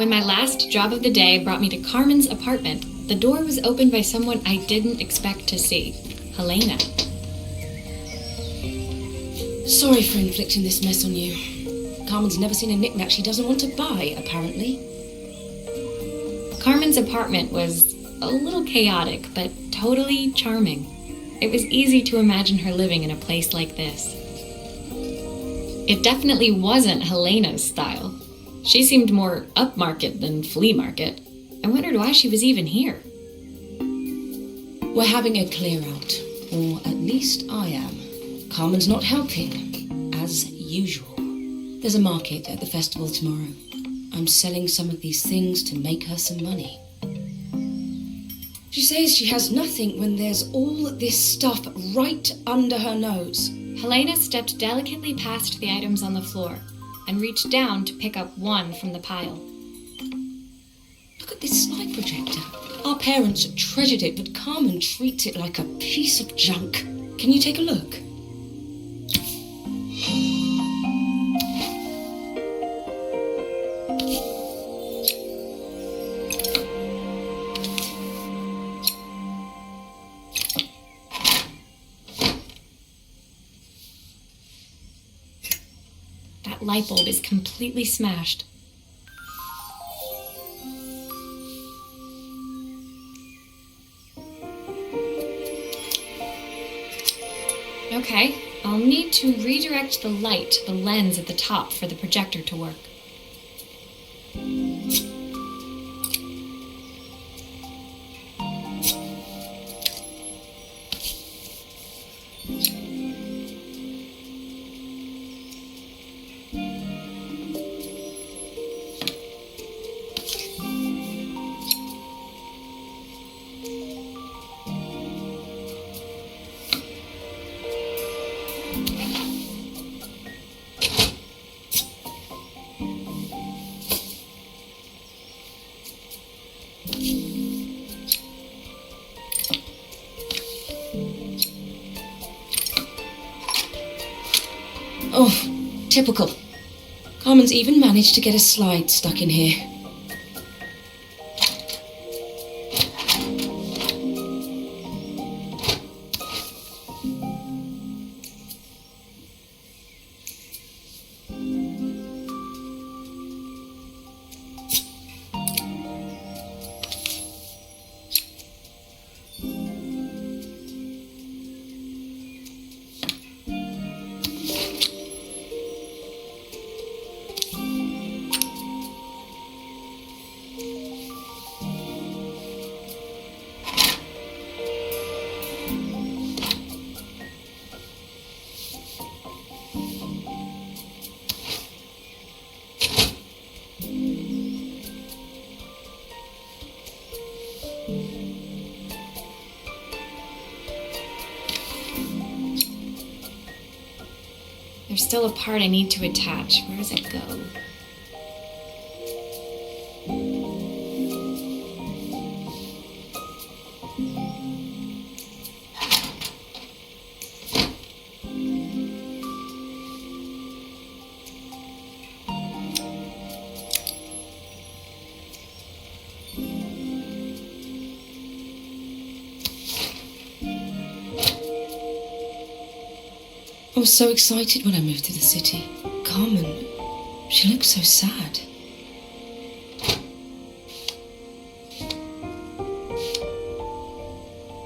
When my last job of the day brought me to Carmen's apartment, the door was opened by someone I didn't expect to see, Helena. Sorry for inflicting this mess on you. Carmen's never seen a knick-knack she doesn't want to buy, apparently. Carmen's apartment was a little chaotic, but totally charming. It was easy to imagine her living in a place like this. It definitely wasn't Helena's style. She seemed more upmarket than flea market. I wondered why she was even here. We're having a clear out, or at least I am. Carmen's not helping, as usual. There's a market at the festival tomorrow. I'm selling some of these things to make her some money. She says she has nothing when there's all this stuff right under her nose. Helena stepped delicately past the items on the floor and reached down to pick up one from the pile. Look at this slide projector. Our parents treasured it, but Carmen treats it like a piece of junk. Can you take a look? That light bulb is completely smashed. Okay, I'll need to redirect the light to the lens at the top for the projector to work. Oh, typical. Carmen's even managed to get a slide stuck in here. There's still a part I need to attach. Where does it go? I was so excited when I moved to the city. Carmen, she looked so sad.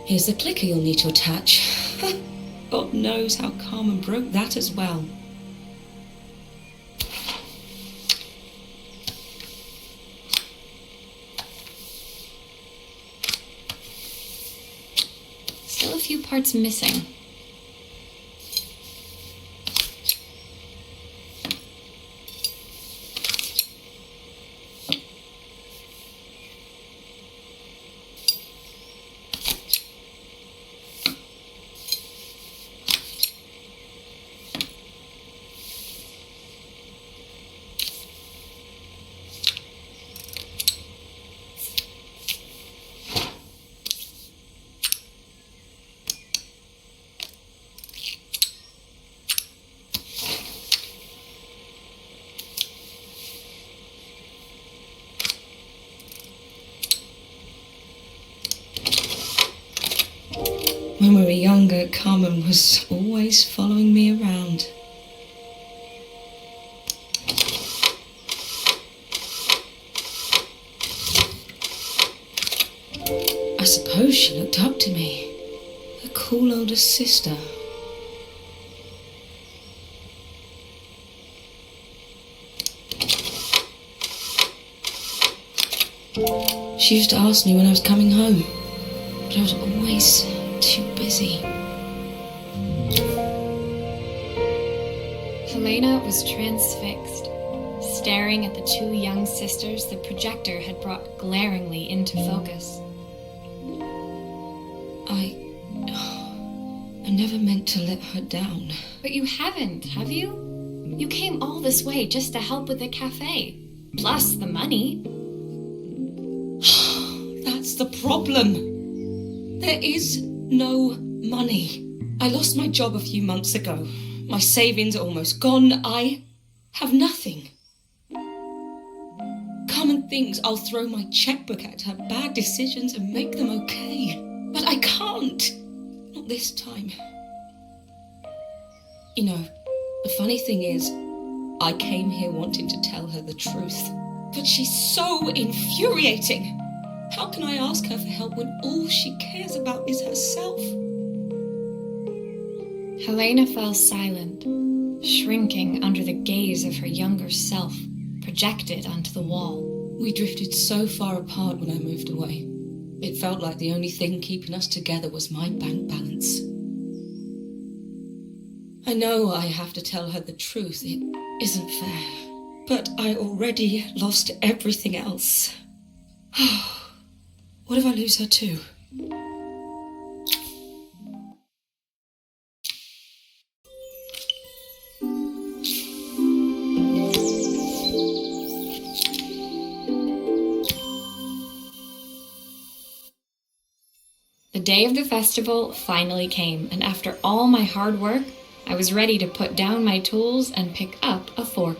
Here's the clicker you'll need to attach. God knows how Carmen broke that as well. Still a few parts missing. When we were younger, Carmen was always following me around. I suppose she looked up to me. A cool older sister. She used to ask me when I was coming home, but I was always too busy. Helena was transfixed, staring at the two young sisters the projector had brought glaringly into focus. I never meant to let her down. But you haven't, have you? You came all this way just to help with the cafe, plus the money. That's the problem. There is no money. I lost my job a few months ago. My savings are almost gone. I have nothing. Carmen thinks I'll throw my checkbook at her bad decisions and make them okay. But I can't. Not this time. You know, the funny thing is, I came here wanting to tell her the truth. But she's so infuriating. How can I ask her for help when all she cares about is herself? Helena fell silent, shrinking under the gaze of her younger self, projected onto the wall. We drifted so far apart when I moved away. It felt like the only thing keeping us together was my bank balance. I know I have to tell her the truth. It isn't fair. But I already lost everything else. What if I lose her too? The day of the festival finally came, and after all my hard work, I was ready to put down my tools and pick up a fork.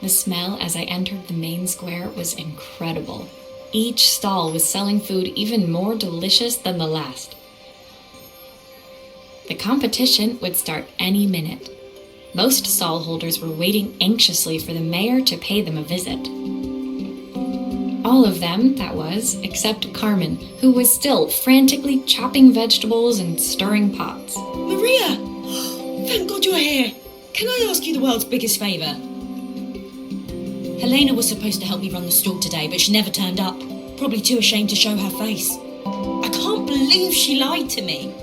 The smell as I entered the main square was incredible. Each stall was selling food even more delicious than the last. The competition would start any minute. Most stall holders were waiting anxiously for the mayor to pay them a visit. All of them, that was, except Carmen, who was still frantically chopping vegetables and stirring pots. Maria! Thank God you're here. Can I ask you the world's biggest favour? Helena was supposed to help me run the stall today, but she never turned up. Probably too ashamed to show her face. I can't believe she lied to me.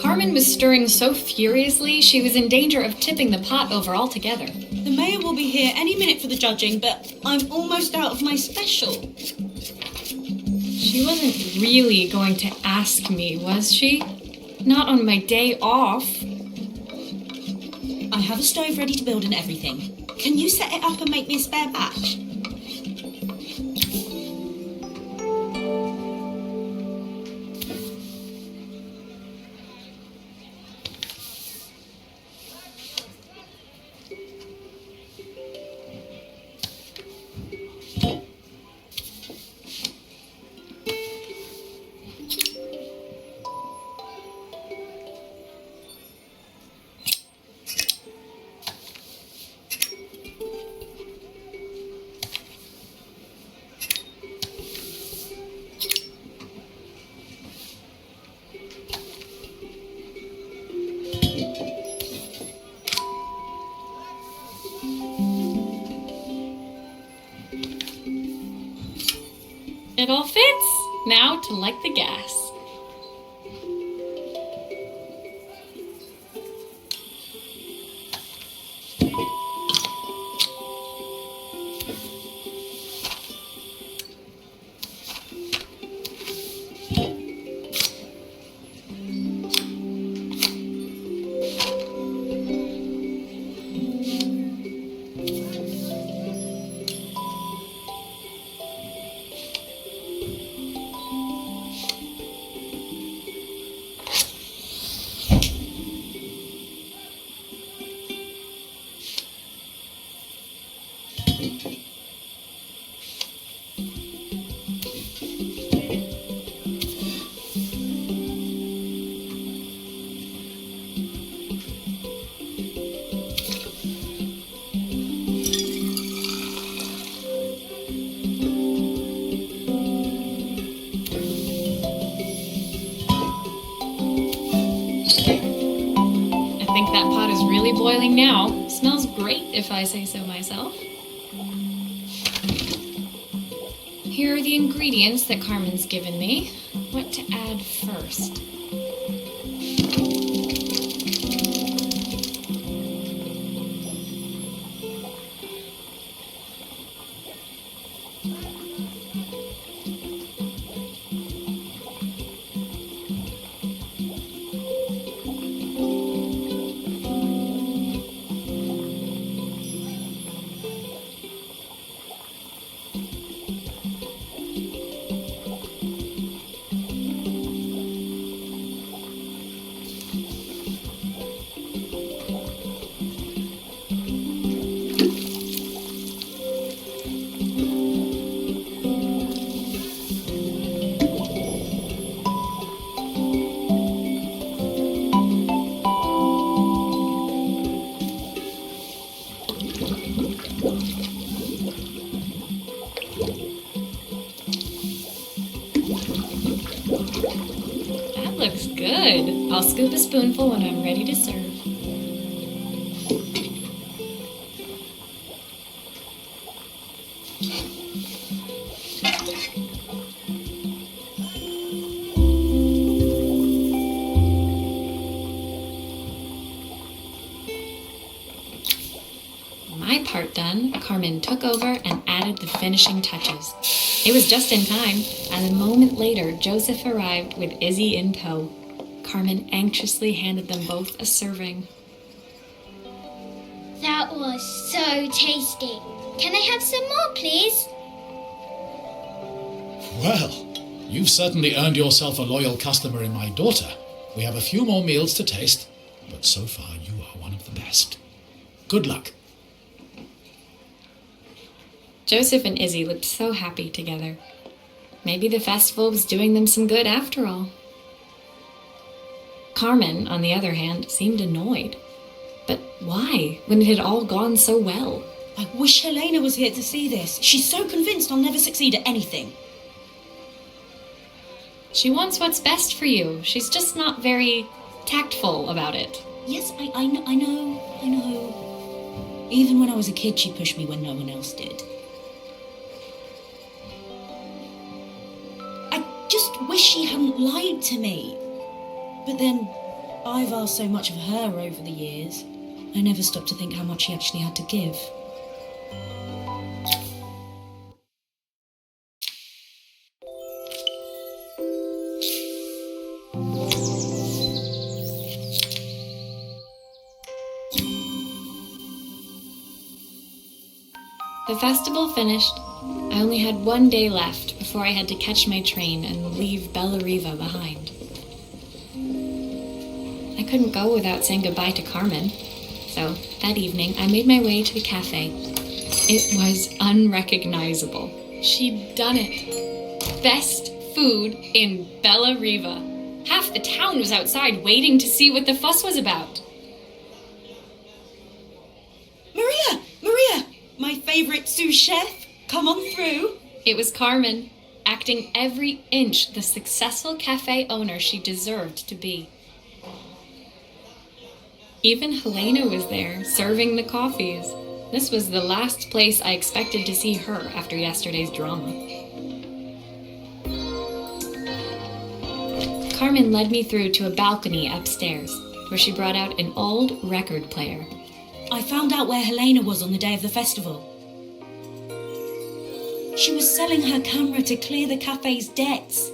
Carmen was stirring so furiously she was in danger of tipping the pot over altogether. The mayor will be here any minute for the judging, but I'm almost out of my special. She wasn't really going to ask me, was she? Not on my day off. I have a stove ready to build and everything. Can you set it up and make me a spare batch? It all fits. Now to light the gas. think that pot is really boiling now. Smells great, if I say so myself. Here are the ingredients that Carmen's given me. What to add first? That looks good. I'll scoop a spoonful when I'm ready to serve. My part done, Carmen took over and added the finishing touches. It was just in time, and a moment later, Joseph arrived with Izzy in tow. Carmen anxiously handed them both a serving. That was so tasty. Can I have some more, please? Well, you've certainly earned yourself a loyal customer in my daughter. We have a few more meals to taste, but so far you are one of the best. Good luck. Joseph and Izzy looked so happy together. Maybe the festival was doing them some good after all. Carmen, on the other hand, seemed annoyed. But why, when it had all gone so well? I wish Helena was here to see this. She's so convinced I'll never succeed at anything. She wants what's best for you. She's just not very tactful about it. Yes, I know. Even when I was a kid, she pushed me when no one else did. I just wish she hadn't lied to me. But then, I've asked so much of her over the years, I never stopped to think how much she actually had to give. The festival finished. I only had one day left before I had to catch my train and leave Bellariva behind. I couldn't go without saying goodbye to Carmen, so that evening I made my way to the cafe. It was unrecognizable. She'd done it. Best food in Bellariva. Half the town was outside waiting to see what the fuss was about. Maria! My favourite sous chef! Come on through! It was Carmen, acting every inch the successful cafe owner she deserved to be. Even Helena was there, serving the coffees. This was the last place I expected to see her after yesterday's drama. Carmen led me through to a balcony upstairs, where she brought out an old record player. I found out where Helena was on the day of the festival. She was selling her camera to clear the cafe's debts.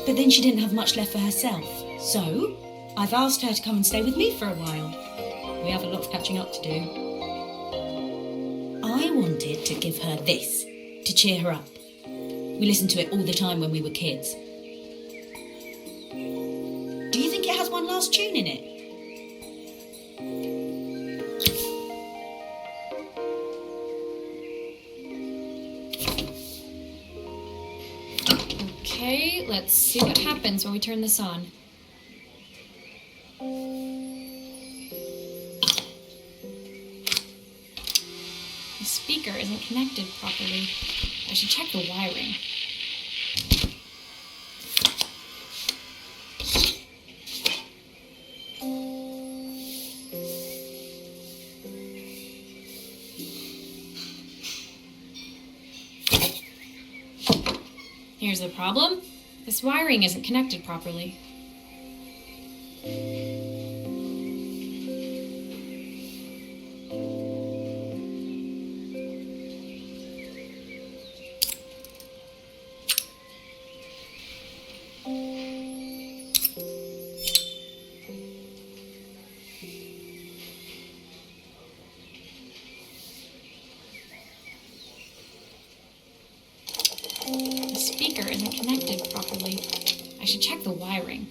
But then she didn't have much left for herself. So, I've asked her to come and stay with me for a while. We have a lot of catching up to do. I wanted to give her this, to cheer her up. We listened to it all the time when we were kids. Do you think it has one last tune in it? Okay, let's see what happens when we turn this on. The speaker isn't connected properly. I should check the wiring. Here's the problem. This wiring isn't connected properly. The speaker isn't connected properly. I should check the wiring.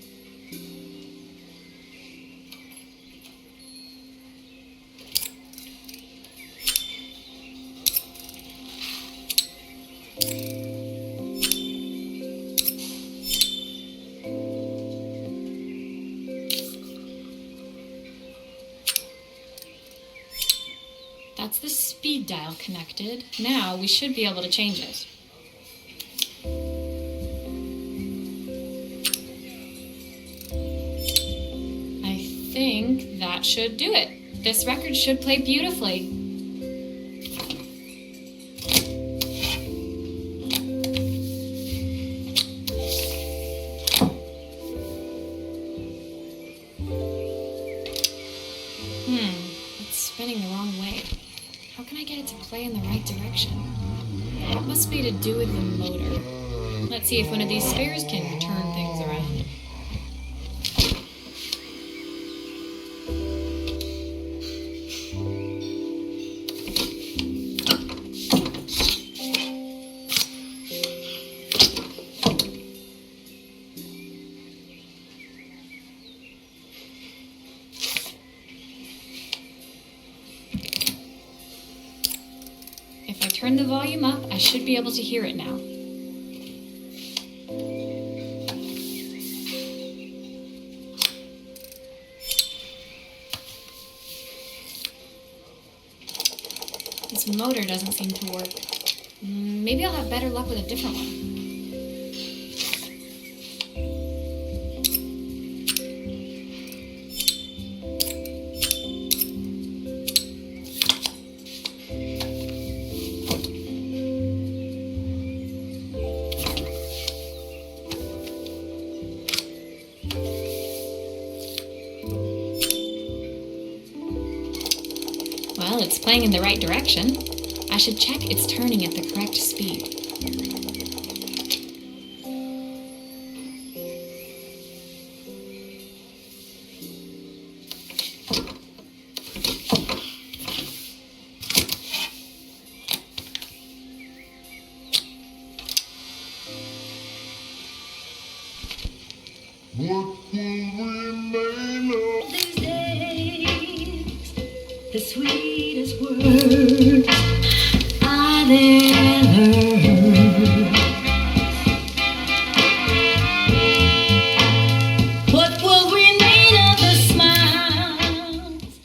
That's the speed dial connected. Now we should be able to change it. I think that should do it. This record should play beautifully. It's spinning the wrong way. How can I get it to play in the right direction? It must be to do with the motor. Let's see if one of these spares can turn things around. If I turn the volume up, I should be able to hear it now. This motor doesn't seem to work. Maybe I'll have better luck with a different one. Well, it's playing in the right direction. I should check it's turning at the correct speed. What will remain of These days, the sweetest word I've ever heard. What will remain of the smiles?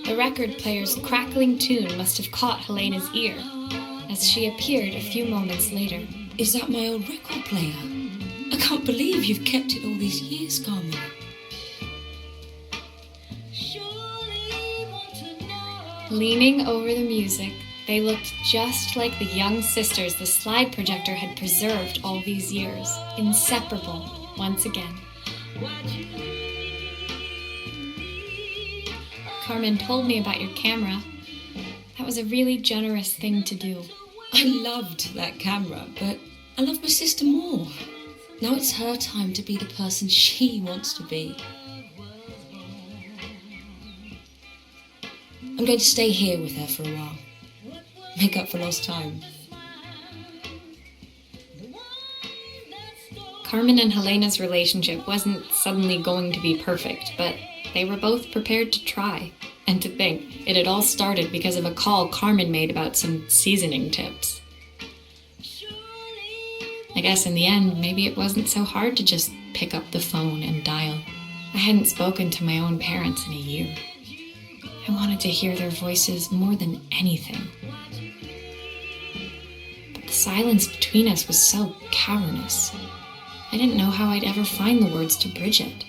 The record player's crackling tune must have caught Helena's ear, as she appeared a few moments later. Is that my old record player? I can't believe you've kept it all these years, Carmen. Surely want to know. Leaning over the music, they looked just like the young sisters the slide projector had preserved all these years, inseparable once again. Carmen told me about your camera. That was a really generous thing to do. I loved that camera, but I love my sister more. Now it's her time to be the person she wants to be. I'm going to stay here with her for a while. Make up for lost time. Carmen and Helena's relationship wasn't suddenly going to be perfect, but they were both prepared to try. And to think, it had all started because of a call Carmen made about some seasoning tips. I guess in the end, maybe it wasn't so hard to just pick up the phone and dial. I hadn't spoken to my own parents in a year. I wanted to hear their voices more than anything. But the silence between us was so cavernous. I didn't know how I'd ever find the words to bridge it.